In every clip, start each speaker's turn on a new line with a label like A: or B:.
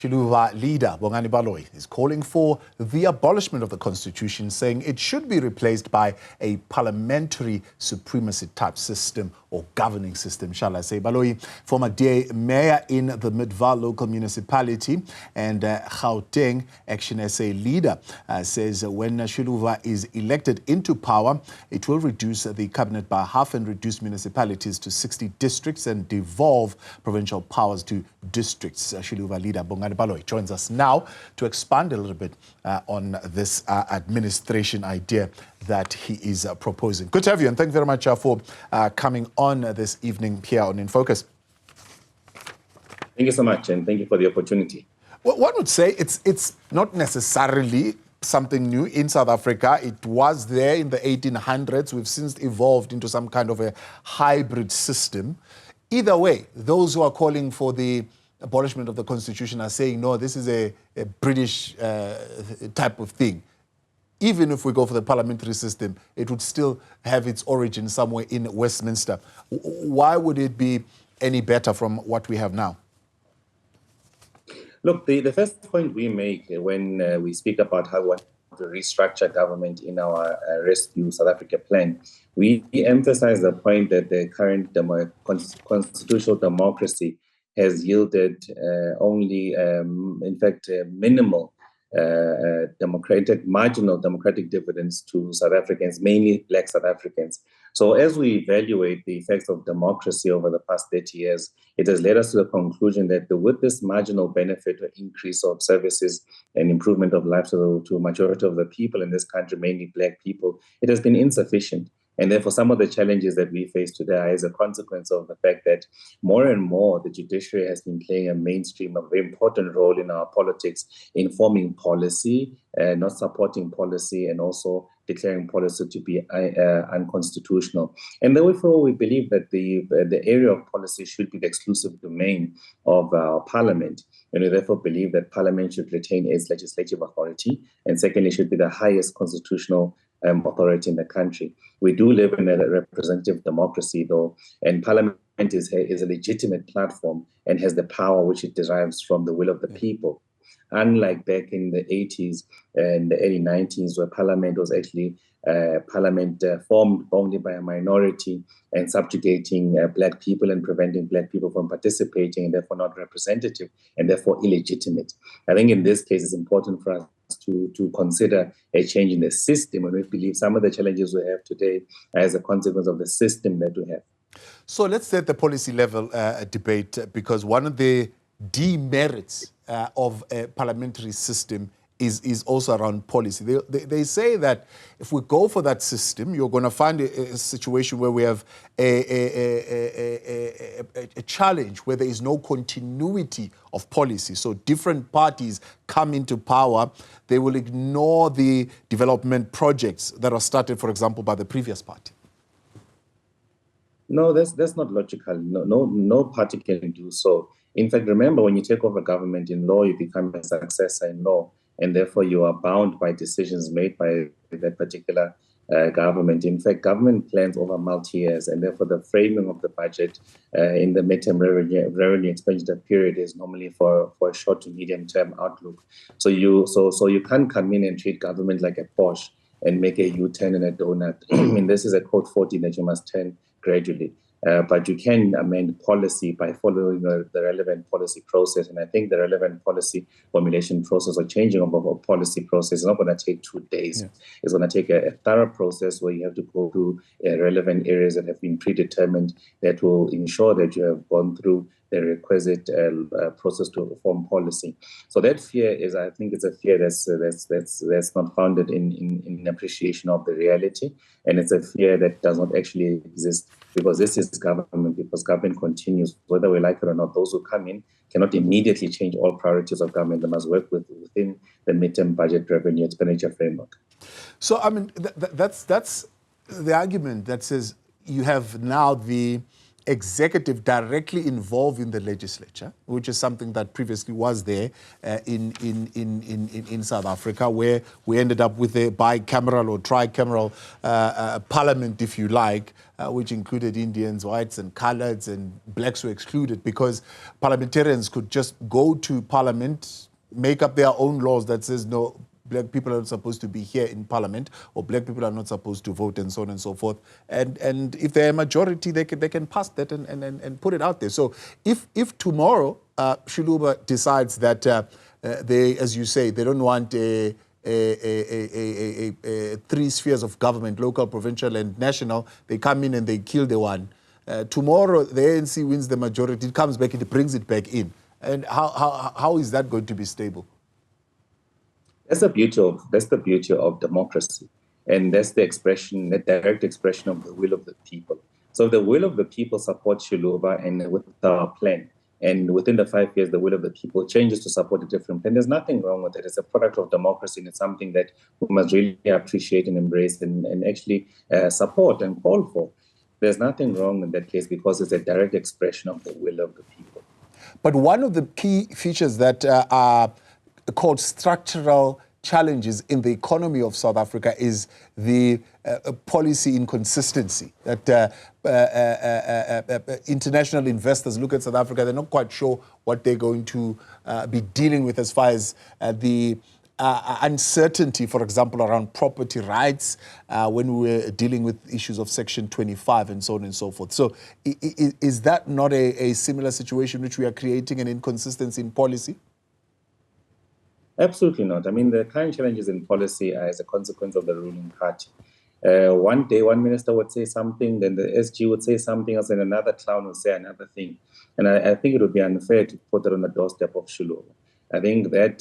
A: Xiluva leader Bongani Baloyi is calling for the abolishment of the constitution, saying it should be replaced by a parliamentary supremacy type system or governing system, shall I say. Baloyi, former DA mayor in the Midvaal local municipality and Gauteng Action SA leader, says when Xiluva is elected into power, it will reduce the cabinet by half and reduce municipalities to 60 districts and devolve provincial powers to districts. Xiluva leader Bongani Baloyi joins us now to expand a little bit on this administration idea that he is proposing. Good to have you, and thank you very much for coming on this evening here on In Focus.
B: Thank you so much, and thank you for the opportunity.
A: Well, one would say it's not necessarily something new in South Africa. It was there in the 1800s. We've since evolved into some kind of a hybrid system. Either way, those who are calling for the abolishment of the constitution are saying, no, this is a British type of thing. Even if we go for the parliamentary system, it would still have its origin somewhere in Westminster. Why would it be any better from what we have now?
B: Look, the first point we make when we speak about how we want to restructure government in our Rescue South Africa plan, we emphasize the point that the current constitutional democracy has yielded only, in fact, minimal marginal democratic dividends to South Africans, mainly Black South Africans. So as we evaluate the effects of democracy over the past 30 years, it has led us to the conclusion that with this marginal benefit or increase of services and improvement of life to a majority of the people in this country, mainly Black people, it has been insufficient. And therefore, some of the challenges that we face today are as a consequence of the fact that more and more the judiciary has been playing a mainstream, a very important role in our politics, informing policy, not supporting policy, and also declaring policy to be unconstitutional. And therefore, we believe that the area of policy should be the exclusive domain of our parliament. And we therefore believe that parliament should retain its legislative authority, and secondly, should be the highest constitutional authority in the country. We do live in a representative democracy, though, and parliament is a legitimate platform and has the power which it derives from the will of the people. Unlike back in the 80s and the early 90s, where parliament was actually formed only by a minority and subjugating Black people and preventing Black people from participating, and therefore not representative and therefore illegitimate. I think in this case, it's important for us to consider a change in the system, and we believe some of the challenges we have today are as a consequence of the system that we have.
A: So let's set the policy level debate, because one of the demerits of a parliamentary system is also around policy. They say that if we go for that system, you're going to find a situation where we have a challenge where there is no continuity of policy. So different parties come into power, they will ignore the development projects that are started, for example, by the previous party.
B: No, that's not logical. No party can do so. In fact, remember, when you take over government in law, you become a successor in law, and therefore you are bound by decisions made by that particular government. In fact, government plans over multi-years, and therefore the framing of the budget in the midterm revenue expenditure period is normally for a short to medium-term outlook. So you can't come in and treat government like a Porsche and make a U-turn and a donut. I mean, this is a code 14 that you must turn gradually. But you can amend policy by following the relevant policy process. And I think the relevant policy formulation process or changing of a policy process is not going to take 2 days. Yeah. It's going to take a thorough process where you have to go through relevant areas that have been predetermined that will ensure that you have gone through the requisite process to form policy. So that fear is, I think, it's a fear that's not founded in appreciation of the reality, and it's a fear that does not actually exist, because this is government, because government continues, whether we like it or not. Those who come in cannot immediately change all priorities of government. They must work within the midterm budget revenue expenditure framework.
A: So, I mean, that's the argument that says you have now the executive directly involved in the legislature, which is something that previously was there in South Africa, where we ended up with a bicameral or tricameral parliament, if you like, which included Indians, whites and coloreds, and blacks were excluded because parliamentarians could just go to parliament, make up their own laws that says no, black people are not supposed to be here in parliament, or black people are not supposed to vote, and so on and so forth. And if they're a majority, they can pass that and put it out there. So if tomorrow Xiluva decides that they, as you say, they don't want three spheres of government, local, provincial, and national, they come in and they kill the one. Tomorrow the ANC wins the majority, it comes back, it brings it back in. And how is that going to be stable?
B: That's the beauty of democracy, and that's the expression, the direct expression of the will of the people. So the will of the people supports Xiluva and with our plan, and within the 5 years, the will of the people changes to support a different plan. There's nothing wrong with it. It's a product of democracy, and it's something that we must really appreciate and embrace and actually support and call for. There's nothing wrong in that case because it's a direct expression of the will of the people.
A: But one of the key features that are called structural challenges in the economy of South Africa is the policy inconsistency, that international investors look at South Africa, they're not quite sure what they're going to be dealing with as far as the uncertainty, for example, around property rights when we were dealing with issues of Section 25 and so on and so forth. So is that not a similar situation which we are creating an inconsistency in policy?
B: Absolutely not. I mean, the current challenges in policy are as a consequence of the ruling party. One day, one minister would say something, then the SG would say something else, and another clown would say another thing. And I think it would be unfair to put it on the doorstep of Xiluva. I think that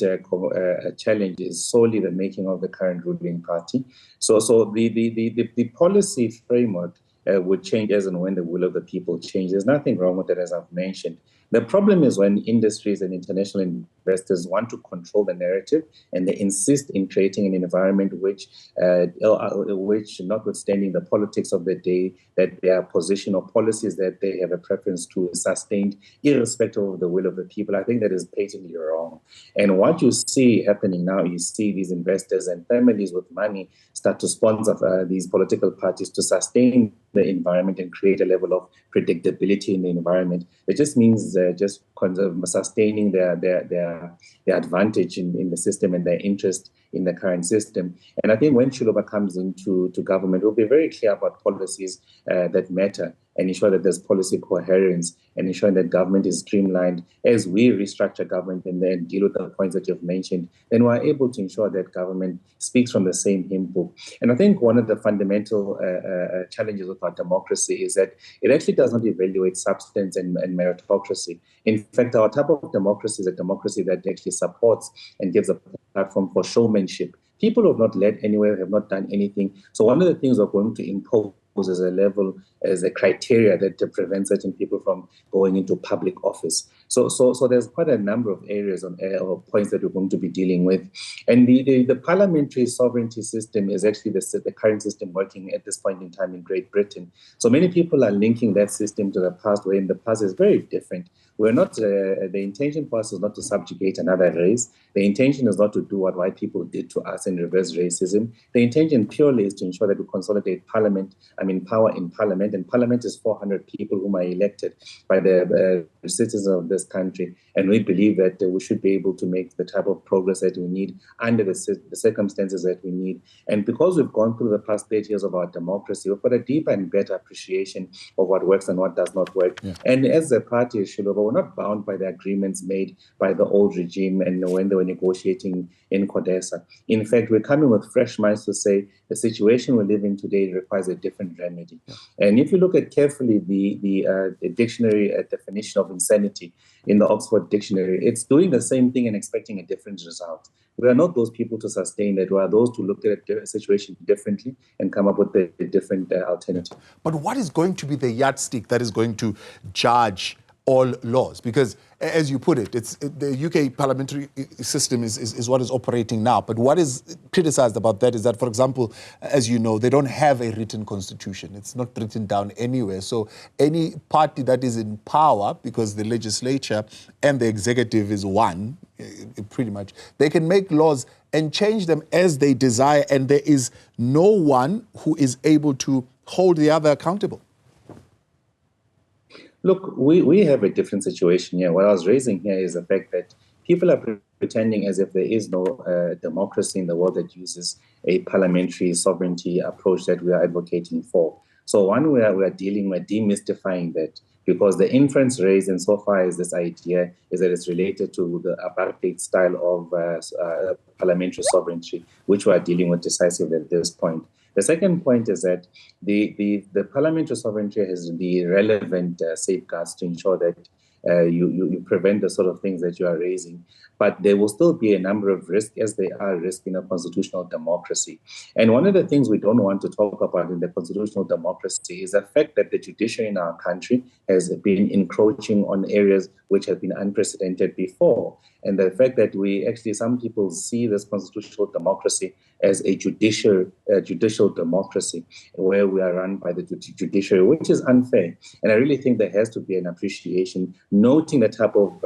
B: challenge is solely the making of the current ruling party. So the policy framework would change as and when the will of the people change. There's nothing wrong with it, as I've mentioned. The problem is when industries and international investors want to control the narrative and they insist in creating an environment which, notwithstanding the politics of the day, that their position or policies that they have a preference to is sustained irrespective of the will of the people. I think that is patently wrong. And what you see happening now, you see these investors and families with money start to sponsor these political parties to sustain the environment and create a level of predictability in the environment. It just means just sustaining their advantage in the system and their interest in the current system. And I think when Xiluva comes into government, we'll be very clear about policies that matter and ensure that there's policy coherence and ensuring that government is streamlined. As we restructure government and then deal with the points that you've mentioned, then we're able to ensure that government speaks from the same hymn book. And I think one of the fundamental challenges of our democracy is that it actually does not evaluate substance and meritocracy. In fact, our type of democracy is a democracy that actually supports and gives a platform for showmanship. People who have not led anywhere, have not done anything. So one of the things we're going to impose as a level, as a criteria that prevents certain people from going into public office. So there's quite a number of areas or points that we're going to be dealing with. And the parliamentary sovereignty system is actually the current system working at this point in time in Great Britain. So many people are linking that system to the past, where in the past is very different. We're not, the intention for us is not to subjugate another race. The intention is not to do what white people did to us and reverse racism. The intention purely is to ensure that we consolidate power in parliament. And parliament is 400 people whom are elected by the citizens of this country. And we believe that we should be able to make the type of progress that we need under the circumstances that we need. And because we've gone through the past 30 years of our democracy, we've got a deeper and better appreciation of what works and what does not work. Yeah. And as a party, Xiluva, we're not bound by the agreements made by the old regime and when they were negotiating in CODESA. In fact, we're coming with fresh minds to say the situation we live in today requires a different remedy. Yeah. And if you look at carefully the dictionary definition of insanity in the Oxford Dictionary, it's doing the same thing and expecting a different result. We are not those people to sustain that. We are those to look at the situation differently and come up with a different alternative.
A: But what is going to be the yardstick that is going to judge all laws? Because as you put it, the UK parliamentary system is what is operating now. But what is criticized about that is that, for example, as you know, they don't have a written constitution. It's not written down anywhere. So any party that is in power, because the legislature and the executive is one, pretty much, they can make laws and change them as they desire, and there is no one who is able to hold the other accountable.
B: Look, we have a different situation here. What I was raising here is the fact that people are pretending as if there is no democracy in the world that uses a parliamentary sovereignty approach that we are advocating for. So one, we're demystifying that, because the inference raised insofar as this idea is that it's related to the apartheid style of parliamentary sovereignty, which we are dealing with decisively at this point. The second point is that the parliamentary sovereignty has the relevant safeguards to ensure that you prevent the sort of things that you are raising. But there will still be a number of risks, as there are risks in a constitutional democracy. And one of the things we don't want to talk about in the constitutional democracy is the fact that the judiciary in our country has been encroaching on areas which have been unprecedented before. And the fact that some people see this constitutional democracy as a judicial democracy, where we are run by the judiciary, which is unfair. And I really think there has to be an appreciation, noting the type of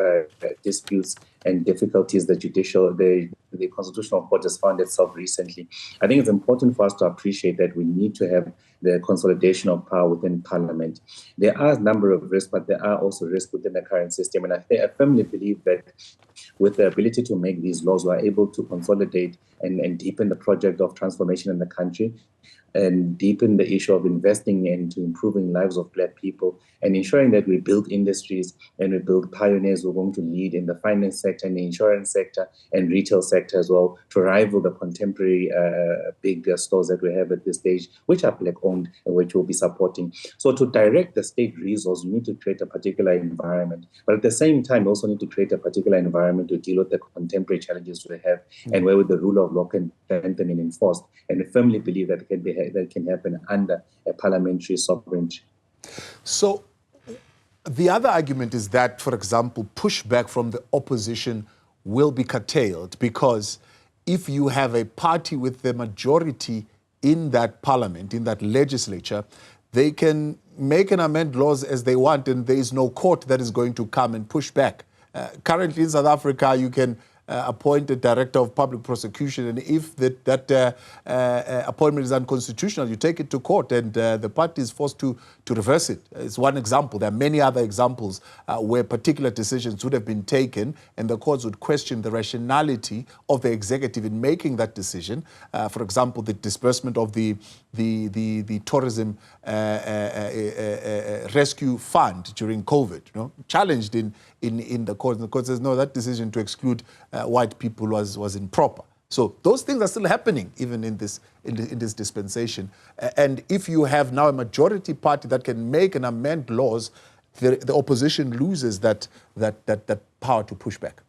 B: disputes and difficulties the Constitutional Court has found itself recently. I think it's important for us to appreciate that we need to have the consolidation of power within Parliament. There are a number of risks, but there are also risks within the current system. And I firmly believe that with the ability to make these laws, we are able to consolidate and deepen the project of transformation in the country, and deepen the issue of investing into improving lives of Black people, and ensuring that we build industries and we build pioneers who are going to lead in the finance sector and the insurance sector and retail sector as well, to rival the contemporary big stores that we have at this stage, which are Black-owned and which we'll be supporting. So to direct the state resource, we need to create a particular environment. But at the same time, we also need to create a particular environment to deal with the contemporary challenges we have, and where the rule of law can strengthen and enforced. And we firmly believe that that can happen under a parliamentary sovereignty.
A: So the other argument is that, for example, pushback from the opposition will be curtailed, because if you have a party with the majority in that parliament, in that legislature, they can make and amend laws as they want, and there is no court that is going to come and push back. Currently in South Africa, you can appoint a director of public prosecution, and if that appointment is unconstitutional, you take it to court, and the party is forced to reverse it. It's one example. There are many other examples where particular decisions would have been taken, and the courts would question the rationality of the executive in making that decision. For example, the disbursement of the tourism rescue fund during COVID, challenged in the court. And the court says, no, that decision to exclude white people was improper. So those things are still happening even in this dispensation. And if you have now a majority party that can make and amend laws, the opposition loses that power to push back.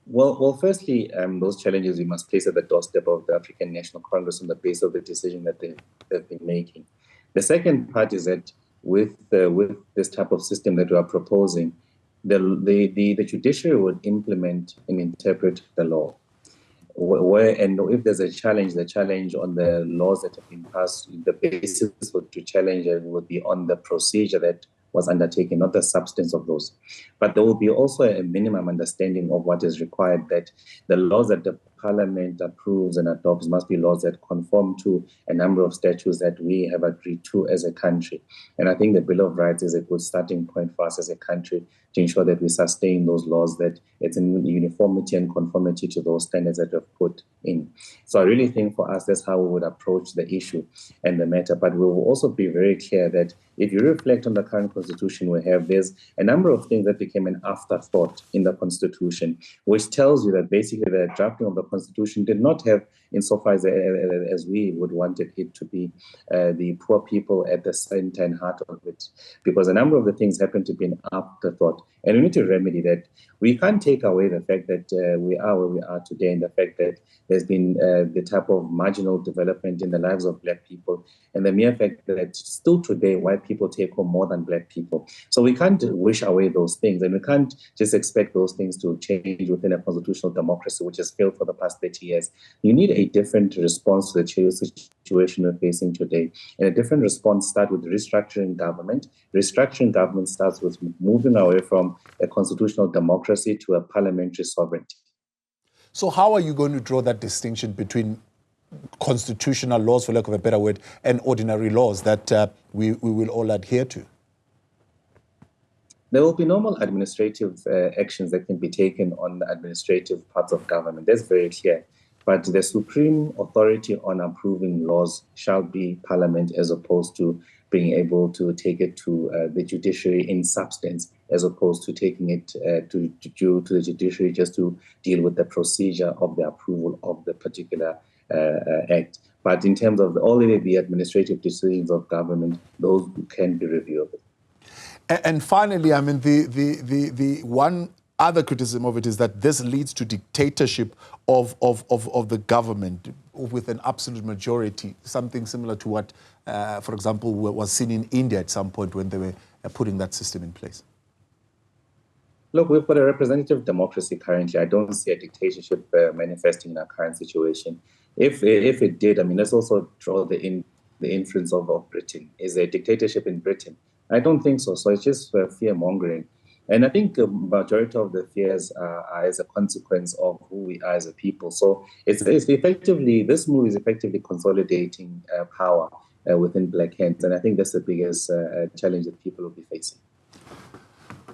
B: Well, firstly, those challenges we must place at the doorstep of the African National Congress on the basis of the decision that they've been making. The second part is that with this type of system that we are proposing, the judiciary would implement and interpret the law. And if there's a challenge, the challenge on the laws that have been passed, the basis to challenge it would be on the procedure that was undertaken, not the substance of those. But there will be also a minimum understanding of what is required, that the laws that the Parliament approves and adopts must be laws that conform to a number of statutes that we have agreed to as a country. And I think the Bill of Rights is a good starting point for us as a country to ensure that we sustain those laws, that it's in uniformity and conformity to those standards that we've put in. So I really think for us, that's how we would approach the issue and the matter. But we will also be very clear that if you reflect on the current constitution we have, there's a number of things that became an afterthought in the constitution, which tells you that basically the drafting of the constitution did not have, insofar as we would wanted it to be, the poor people at the center and heart of it, because a number of the things happen to be an afterthought. And we need to remedy that. We can't take away the fact that we are where we are today, and the fact that there's been the type of marginal development in the lives of Black people, and the mere fact that still today white people take home more than Black people. So we can't wish away those things, and we can't just expect those things to change within a constitutional democracy which has failed for the past 30 years. You need a different response to the situation we're facing today. And a different response starts with restructuring government. Restructuring government starts with moving away from a constitutional democracy to a parliamentary sovereignty.
A: So how are you going to draw that distinction between constitutional laws, for lack of a better word, and ordinary laws that we will all adhere to?
B: There will be normal administrative actions that can be taken on the administrative parts of government. That's very clear. But the supreme authority on approving laws shall be Parliament, as opposed to being able to take it to the judiciary in substance, as opposed to taking it to the judiciary just to deal with the procedure of the approval of the particular act. But in terms of all the administrative decisions of government, those can be reviewable.
A: And finally, I mean, the one other criticism of it is that this leads to dictatorship of the government with an absolute majority, something similar to what, for example, was seen in India at some point when they were putting that system in place.
B: Look, we've got a representative democracy currently. I don't see a dictatorship manifesting in our current situation. If it did, I mean, let's also draw the influence of Britain. Is there a dictatorship in Britain? I don't think so. So it's just fear-mongering. And I think the majority of the fears are as a consequence of who we are as a people. So it's effectively, this move is effectively consolidating power within Black hands. And I think that's the biggest challenge that people will be facing.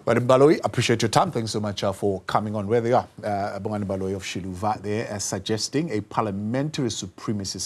A: Bongani Baloyi, appreciate your time. Thanks so much for coming on. Where they are, Bongani Baloyi of Xiluva, there suggesting a parliamentary supremacy